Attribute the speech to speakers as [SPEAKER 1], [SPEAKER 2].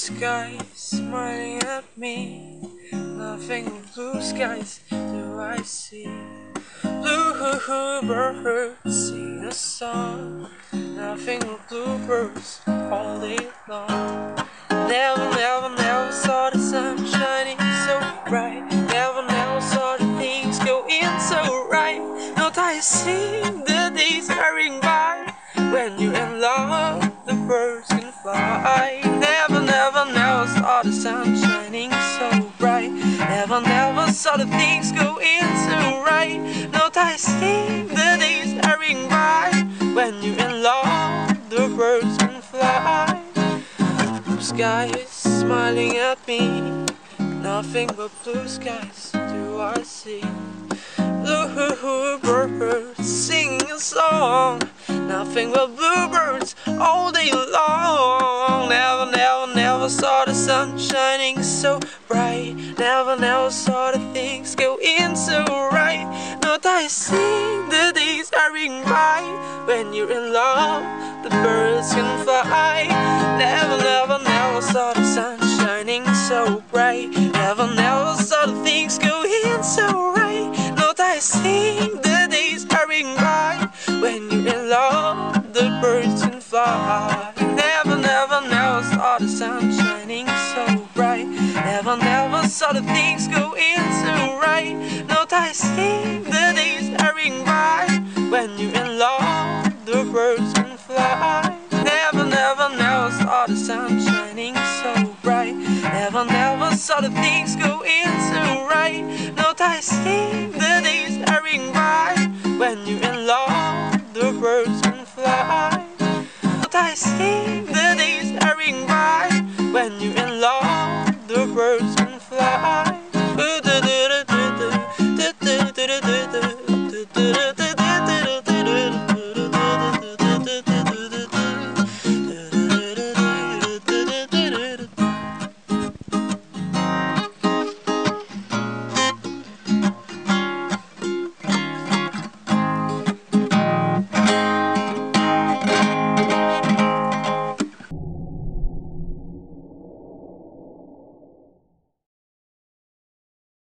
[SPEAKER 1] sky smiling at me. Nothing but blue skies do I see. Bluebirds sing a song. Nothing but bluebirds all day long. Never saw the sun shining so bright. Never saw the things go in so right. Not I sing the days hurrying by. When you're in love, the birds can fly. Never saw the sun shining so bright. Never saw the things go in so right. Not I sing the days hurrying by. When you're in love, the birds can fly. Blue skies smiling at me. Nothing but blue skies do I see. Bluebirds sing a song. Nothing but bluebirds all day long. Never saw the sun shining so bright. Never saw the things go in so right. Not I sing the days hurrying by. When you're in love, the birds can fly. Never saw the sun shining so bright. Never saw the things go in so right. Not I sing the days hurrying by. When you're in love, the birds can fly. Never saw the sun shining so bright. Never saw the things go in so right. Not I sing the days hurrying by. When you're in love, the birds can fly. Never saw the sun shining so bright. Never saw the things go in so right. Not I sing the days hurrying by. When you're in love, the birds can fly. Not I sing